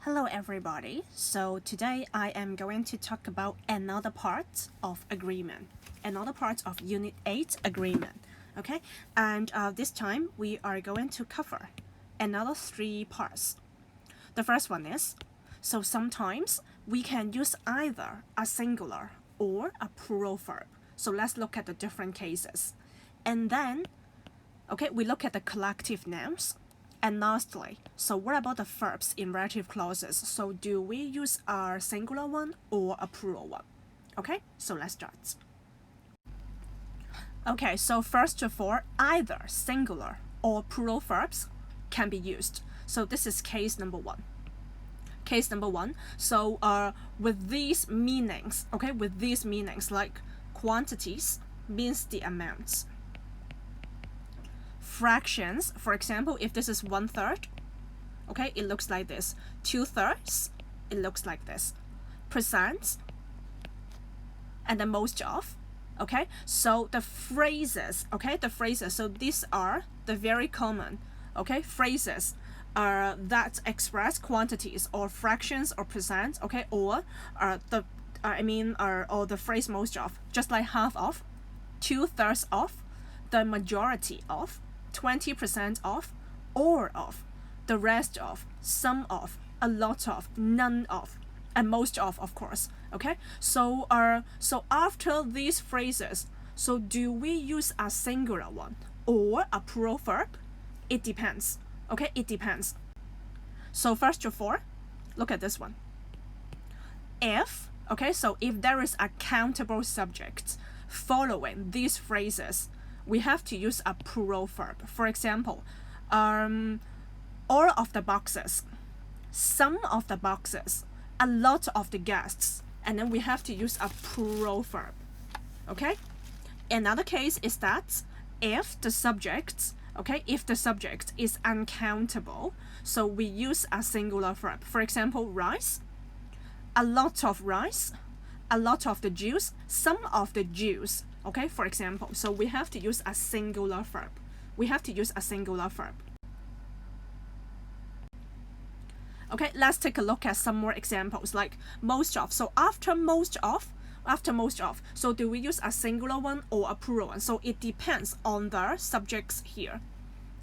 Hello everybody. So today I am going to talk about another part of agreement, another part of Unit 8 agreement. Okay, and this time we are going to cover another 3 parts. The first one is, so sometimes we can use either a singular or a plural verb. So let's look at the different cases. And then, okay, we look at the collective nouns. And lastly, so what about the verbs in relative clauses? So do we use a singular one or a plural one? Okay, so let's start. Okay, so first of all, either singular or plural verbs can be used. So this is case number 1. Case number 1, so with these meanings, okay, with these meanings like quantities means the amounts. Fractions, for example, if this is 1/3, okay, it looks like this. 2/3, it looks like this. Percent, and the most of, okay. So the phrases, okay, the phrases. So these are the very common, okay, phrases that express quantities or fractions or percent, okay, or or the phrase most of, just like half of, 2/3 of, the majority of, 20% of, all of, the rest of, some of, a lot of, none of, and most of course. Okay, so after these phrases, so do we use a singular one or a plural verb? It depends. Okay, it depends. So first of all, look at this one. If, okay, so if there is a countable subject following these phrases, we have to use a plural verb. For example, all of the boxes, some of the boxes, a lot of the guests, and then we have to use a plural verb. Okay? Another case is that if the subject, okay, if the subject is uncountable, so we use a singular verb. For example, rice, a lot of rice, a lot of the Jews, some of the Jews. Okay, for example, so we have to use a singular verb. We have to use a singular verb. Okay, let's take a look at some more examples like most of. So after most of, so do we use a singular one or a plural one? So it depends on the subjects here.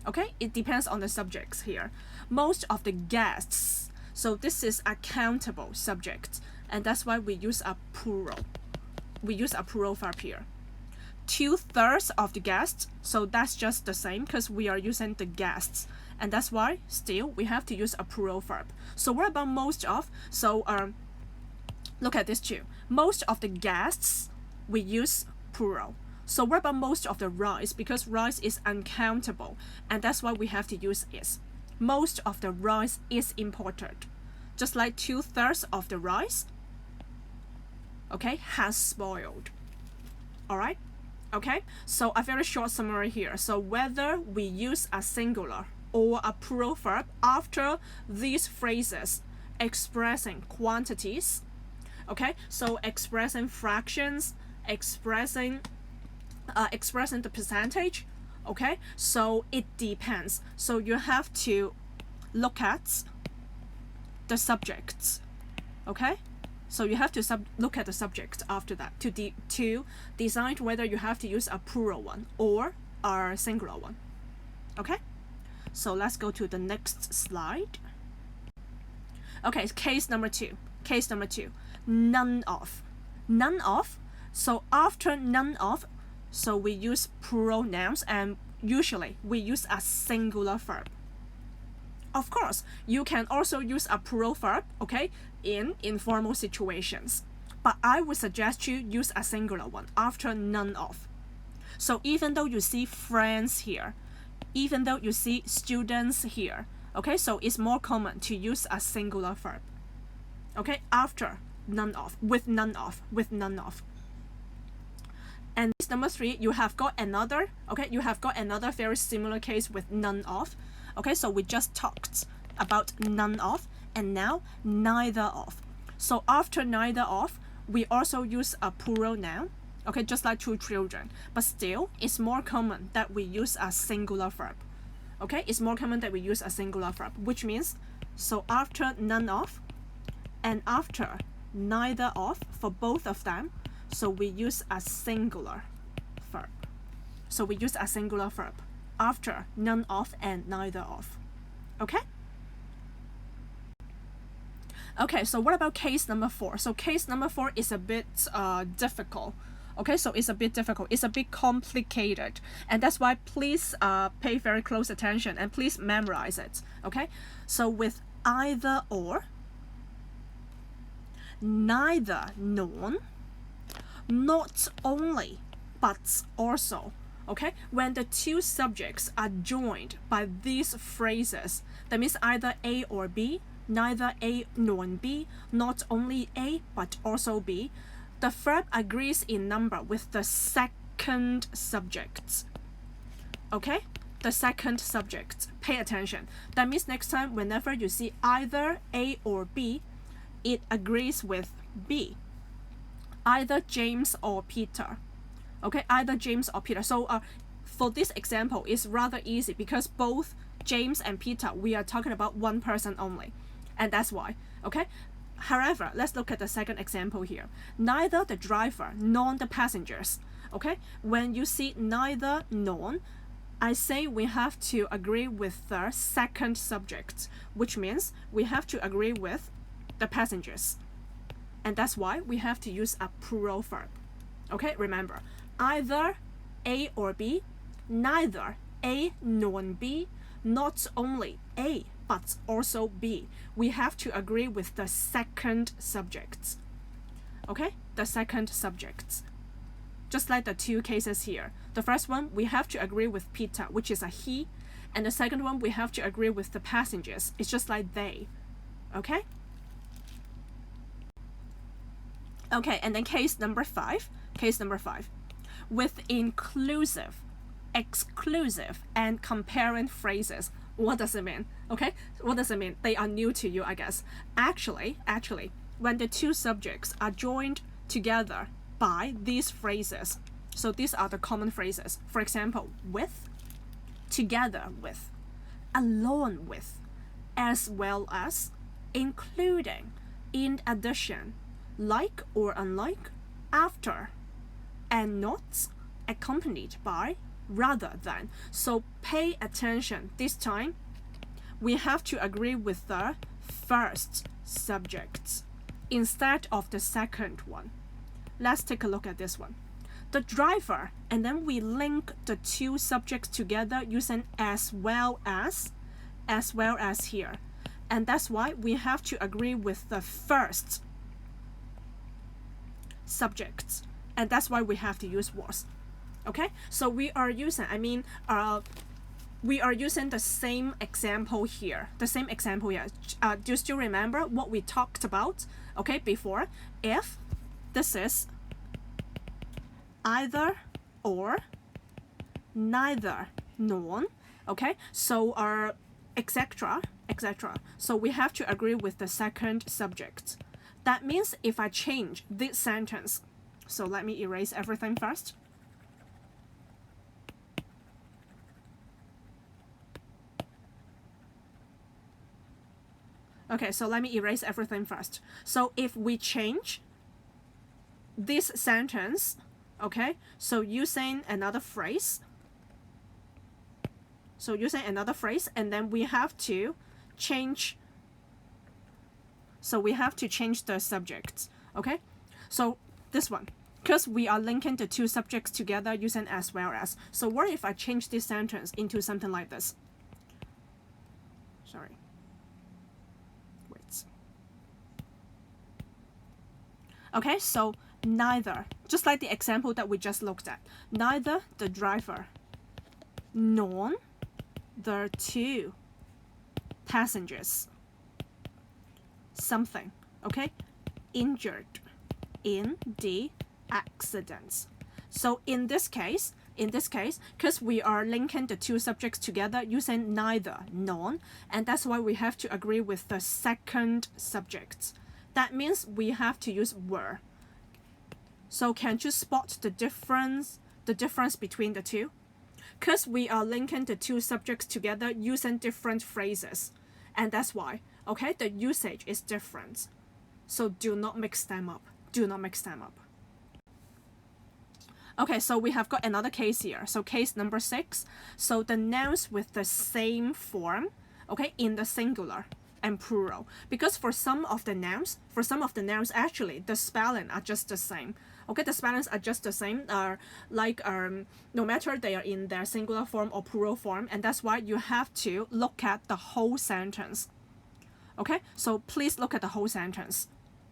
Okay, it depends on the subjects here. Most of the guests. So this is a countable subject, and that's why we use a plural. We use a plural verb here. 2/3 of the guests, so that's just the same because we are using the guests, and that's why still we have to use a plural verb. So what about most of? So look at this too. Most of the guests, we use plural. So what about most of the rice? Because rice is uncountable, and that's why we have to use is. Most of the rice is imported, just like 2/3 of the rice, okay, has spoiled. All right. Okay, so a very short summary here. So whether we use a singular or a plural verb after these phrases expressing quantities, okay, so expressing fractions, expressing the percentage, okay, so it depends. So you have to look at the subjects, okay. So you have to look at the subject after that to decide whether you have to use a plural one or a singular one. Okay? So let's go to the next slide. Okay, case number 2. Case number 2. None of. None of. So after none of, so we use plural nouns, and usually we use a singular verb. Of course, you can also use a plural verb, okay, in informal situations. But I would suggest you use a singular one after none of. So even though you see friends here, even though you see students here, okay, so it's more common to use a singular verb. Okay, after none of, with none of, with none of. And number 3, you have got another, okay, you have got another very similar case with none of. Okay, so we just talked about none of, and now neither of. So after neither of, we also use a plural noun, okay, just like 2 children. But still, it's more common that we use a singular verb. Okay, it's more common that we use a singular verb, which means So after none of and after neither of, for both of them, so we use a singular verb. So we use a singular verb after none of and neither of. Okay? Okay, so what about case number 4? So case number 4 is a bit difficult. Okay, so it's a bit difficult. It's a bit complicated. And that's why please pay very close attention and please memorize it. Okay, so with either or, neither nor, not only but also. Okay, when the two subjects are joined by these phrases, that means either A or B, neither A nor B, not only A but also B, the verb agrees in number with the second subject. Okay, the second subject. Pay attention. That means next time whenever you see either A or B, it agrees with B. Either James or Peter. Okay, either James or Peter. So for this example, it's rather easy because both James and Peter, we are talking about one person only. And that's why. Okay. However, let's look at the second example here. Neither the driver nor the passengers. Okay, when you see neither nor, I say we have to agree with the second subject, which means we have to agree with the passengers. And that's why we have to use a plural verb. Okay, remember, either A or B, neither A nor B, not only A but also B. We have to agree with the second subject. Okay, the second subject. Just like the two cases here. The first one, we have to agree with Peter, which is a he. And the second one, we have to agree with the passengers. It's just like they. Okay? Okay, and then case number 5. Case number 5. With inclusive, exclusive, and comparing phrases. What does it mean? Okay, what does it mean? They are new to you, I guess. Actually, when the two subjects are joined together by these phrases, so these are the common phrases. For example, with, together with, along with, as well as, including, in addition, like or unlike, after, and not, accompanied by, rather than. So pay attention. This time, we have to agree with the first subject instead of the second one. Let's take a look at this one. The driver, and then we link the two subjects together using as well as here. And that's why we have to agree with the first subject. And that's why we have to use was. Okay, so we are using the same example here. Do you still remember what we talked about? Okay, before, if this is either or, neither nor. Okay, so etc. So we have to agree with the second subject. That means if I change this sentence, so let me erase everything first. Okay, so let me erase everything first. So if we change this sentence, okay, so using another phrase, and then we have to change, the subject, okay? So this one, because we are linking the two subjects together using as well as. So what if I change this sentence into something like this? Sorry. Okay, so neither, just like the example that we just looked at, neither the driver nor the two passengers, something, okay, injured in the accident. So in this case, because we are linking the two subjects together using neither nor, and that's why we have to agree with the second subject. That means we have to use were. So can you spot the difference between the two? Because we are linking the two subjects together using different phrases. And that's why Okay, the usage is different. So do not mix them up. Do not mix them up. Okay, so we have got another case here. So case number 6. So the nouns with the same form, okay, in the singular and plural. Because for some of the nouns, actually the spelling are just the same. Okay, the spellings are just the same. No matter they are in their singular form or plural form, and that's why you have to look at the whole sentence. Okay, so please look at the whole sentence.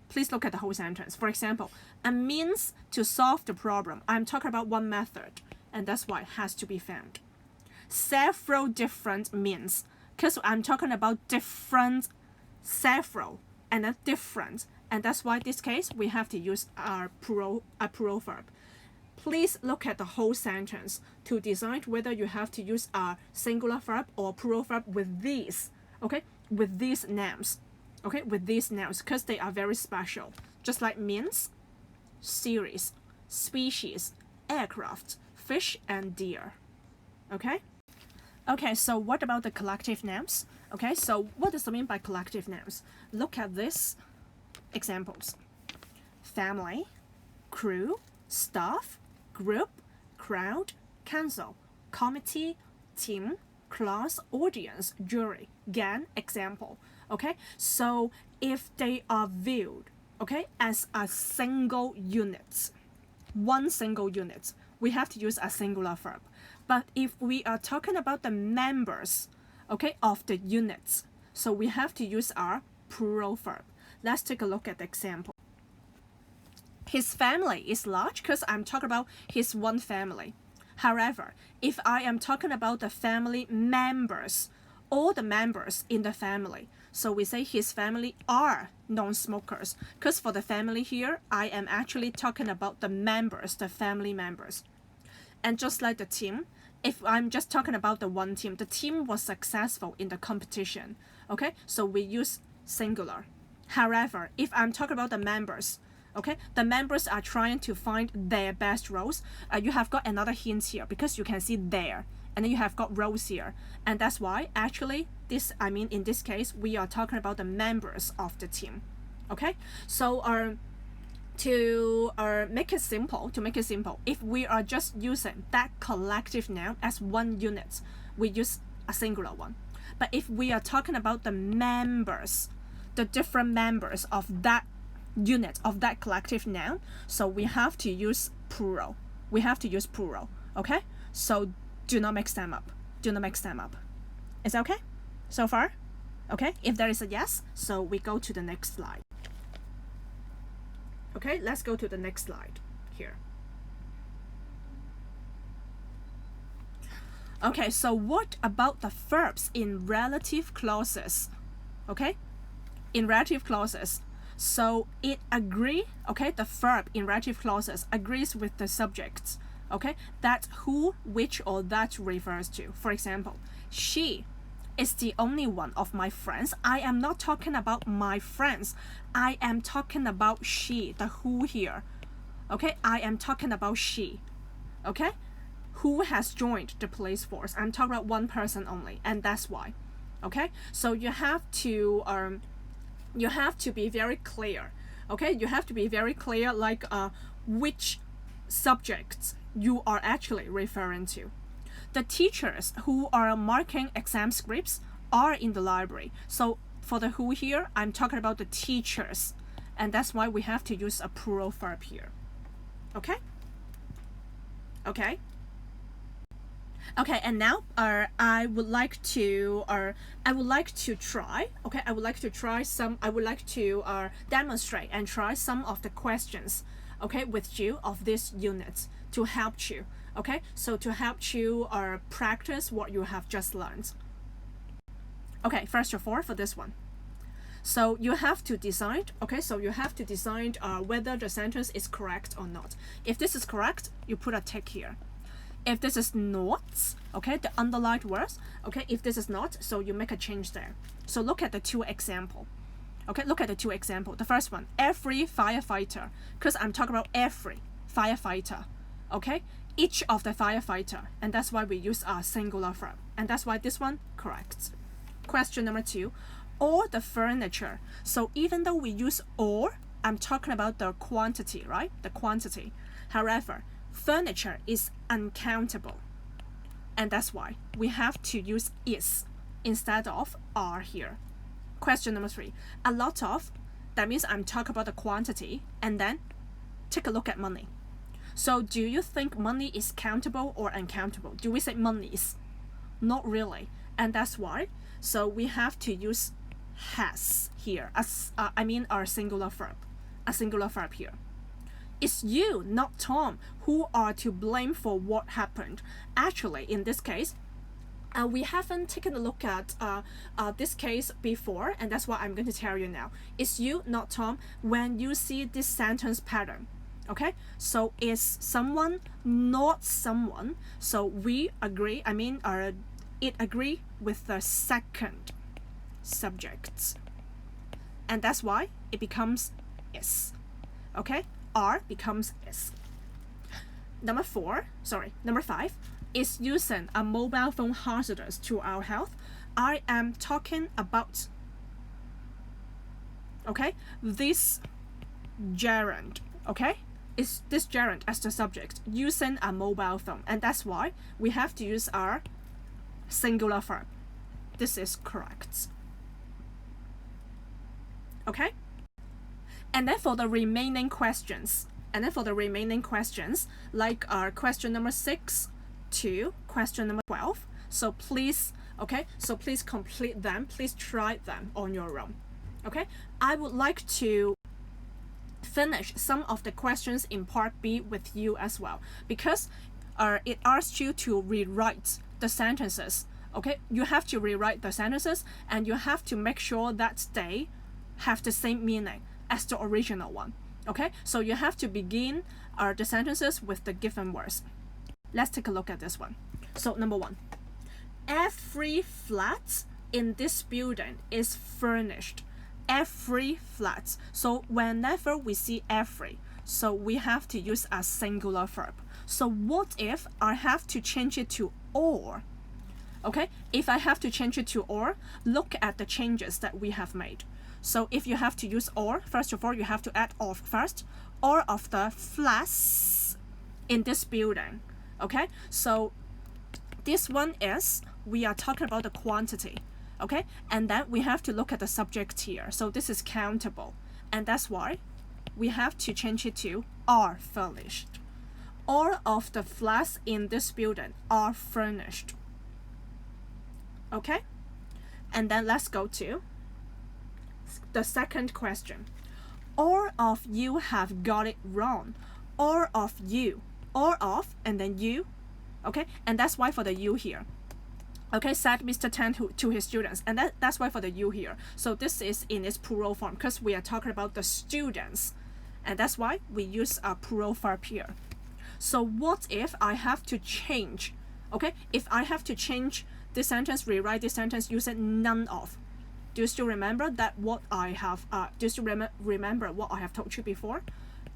Please look at the whole sentence. For example, a means to solve the problem. I'm talking about one method, and that's why it has to be found. Several different means, because I'm talking about different, several, and a different, and that's why in this case we have to use a plural verb. Please look at the whole sentence to decide whether you have to use a singular verb or plural verb with these, okay, with these nouns. Okay, with these nouns, because they are very special. Just like means, series, species, aircraft, fish, and deer. Okay? Okay, so what about the collective nouns? Okay, so what does it mean by collective nouns? Look at these examples. Family, crew, staff, group, crowd, council, committee, team, class, audience, jury. Again, example. Okay, so if they are viewed, okay, as a single unit, one single unit, we have to use a singular verb. But if we are talking about the members, okay, of the units, so we have to use our plural verb. Let's take a look at the example. His family is large because I'm talking about his one family. However, if I am talking about the family members, all the members in the family, so we say his family are non-smokers, because for the family here, I am actually talking about the members, the family members. And just like the team, if I'm just talking about the one team, the team was successful in the competition, okay, so we use singular. However, if I'm talking about the members, okay, the members are trying to find their best roles, you have got another hint here because you can see there, and then you have got roles here, and that's why actually in this case we are talking about the members of the team. Okay, so to make it simple, if we are just using that collective noun as one unit, we use a singular one. But if we are talking about the members, the different members of that unit, of that collective noun, so we have to use plural. Okay, so do not mix them up. Is that okay so far? Okay, if there is a yes, so we go to the next slide. Okay, let's go to the next slide here. Okay, so what about the verbs in relative clauses? Okay, in relative clauses, so it agree, okay, the verb in relative clauses agrees with the subject, okay, that who, which, or that refers to. For example, she is the only one of my friends. I am not talking about my friends. I am talking about she, the who here. Okay, I am talking about she. Okay, who has joined the police force. I'm talking about one person only, and that's why. Okay, so you have to be very clear. Okay, you have to be very clear, like which subjects you are actually referring to. The teachers who are marking exam scripts are in the library. So for the who here, I'm talking about the teachers, and that's why we have to use a plural verb here. Okay? Okay. Okay, and now I would like to demonstrate and try some of the questions, okay, with you of this unit to help you. Okay, so to help you practice what you have just learned. Okay, first of all, for this one, so you have to decide. Okay, so you have to decide whether the sentence is correct or not. If this is correct, you put a tick here. If this is not, okay, the underlined words, okay, if this is not, so you make a change there. So look at the two example. Okay, look at the two example. The first one, every firefighter, because I'm talking about every firefighter. Okay, each of the firefighter, and that's why we use a singular verb, and that's why this one correct. Question number 2, or the furniture. So even though we use or, I'm talking about the quantity, right? The quantity. However, furniture is uncountable. And that's why we have to use is instead of are here. Question number 3. A lot of, that means I'm talking about the quantity, and then take a look at money. So do you think money is countable or uncountable? Do we say monies? Not really. And that's why. So we have to use has here, as our singular verb. A singular verb here. It's you, not Tom, who are to blame for what happened. Actually, in this case, we haven't taken a look at this case before, and that's what I'm going to tell you now. It's you, not Tom, when you see this sentence pattern. Okay, so it's someone, not someone. So we agree, it agree with the second subject. And that's why it becomes is. Okay, are becomes is. Number 5. Is using a mobile phone hazardous to our health? I am talking about, okay, this gerund, okay? Is this gerund as the subject, using a mobile phone, and that's why we have to use our singular verb. This is correct. Okay? And then for the remaining questions, like our question number 6 to question number 12. So please complete them. Please try them on your own. Okay? I would like to finish some of the questions in part B with you as well, because it asks you to rewrite the sentences. Okay? You have to rewrite the sentences, and you have to make sure that they have the same meaning as the original one. Okay? So you have to begin the sentences with the given words. Let's take a look at this one. So number 1, every flat in this building is furnished. Every flat. So whenever we see every, so we have to use a singular verb. So what if I have to change it to or? Okay, if I have to change it to or, look at the changes that we have made. So if you have to use or, first of all, you have to add of first. All of the flats in this building. Okay, so this one is, we are talking about the quantity. Okay, and then we have to look at the subject here. So this is countable, and that's why we have to change it to are furnished. All of the flats in this building are furnished. Okay, and then let's go to the second question. All of you have got it wrong. All of you. All of, and then you. Okay, and that's why for the you here. Okay, said Mr. Tan to his students, and that's why for the you here. So this is in its plural form because we are talking about the students, and that's why we use a plural verb here. So what if I have to change? Okay, if I have to change this sentence, rewrite this sentence using none of. Do you still remember that what I have? Do you still remember what I have told you before?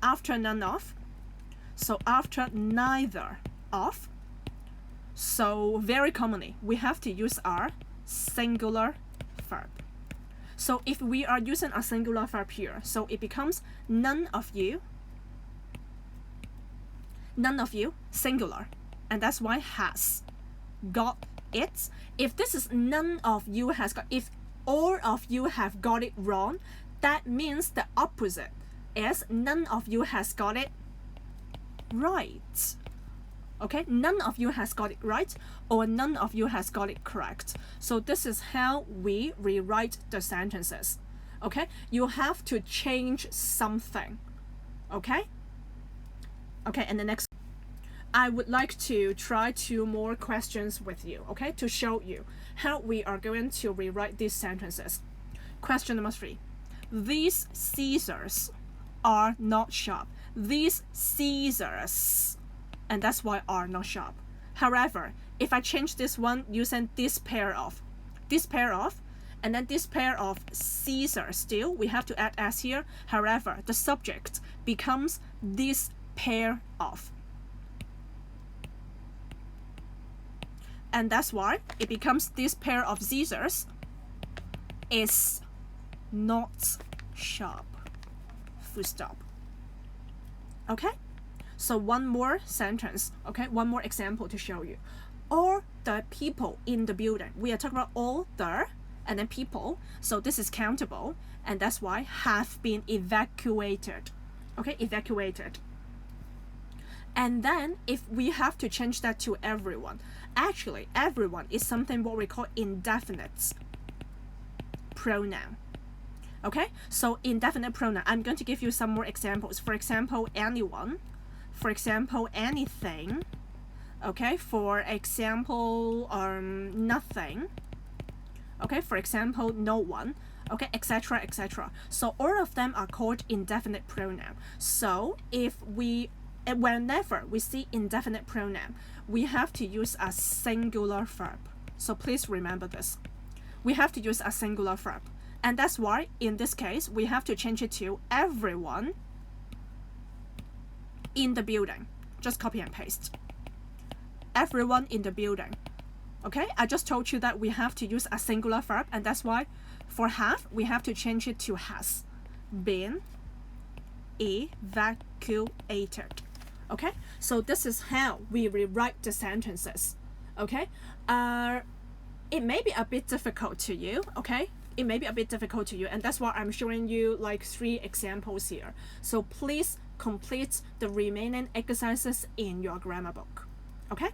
After none of, so after neither of. So very commonly, we have to use our singular verb. So if we are using a singular verb here, so it becomes none of you, singular, and that's why has got it. If this is none of you has got, if all of you have got it wrong, that means the opposite is none of you has got it right. Okay, none of you has got it right, or none of you has got it correct. So this is how we rewrite the sentences. Okay, you have to change something. Okay, and the next, I would like to try 2 more questions with you, okay, to show you how we are going to rewrite these sentences. Question number 3. These scissors are not sharp. These scissors, and that's why are not sharp. However, if I change this one using this pair of, and then this pair of scissors, still we have to add s here. However, the subject becomes this pair of. And that's why it becomes this pair of scissors. is not sharp. Full stop. Okay? So one more sentence, okay? One more example to show you. All the people in the building. We are talking about all the and then people. So this is countable, and that's why have been evacuated. Okay, evacuated. And then if we have to change that to everyone, actually everyone is something what we call indefinite pronoun. Okay, so indefinite pronoun. I'm going to give you some more examples. For example, anyone. For example, anything. Okay, for example, nothing. Okay, for example, no one. Okay, etc., etc. So all of them are called indefinite pronoun. So whenever we see indefinite pronoun, we have to use a singular verb. So please remember this. We have to use a singular verb. And that's why, in this case, we have to change it to everyone in the building. Just copy and paste. Everyone in the building. Okay, I just told you that we have to use a singular verb, and that's why for have, we have to change it to has been evacuated. Okay, so this is how we rewrite the sentences. Okay, it may be a bit difficult to you. Okay, it may be a bit difficult to you, and that's why I'm showing you like 3 examples here. So please complete the remaining exercises in your grammar book. Okay.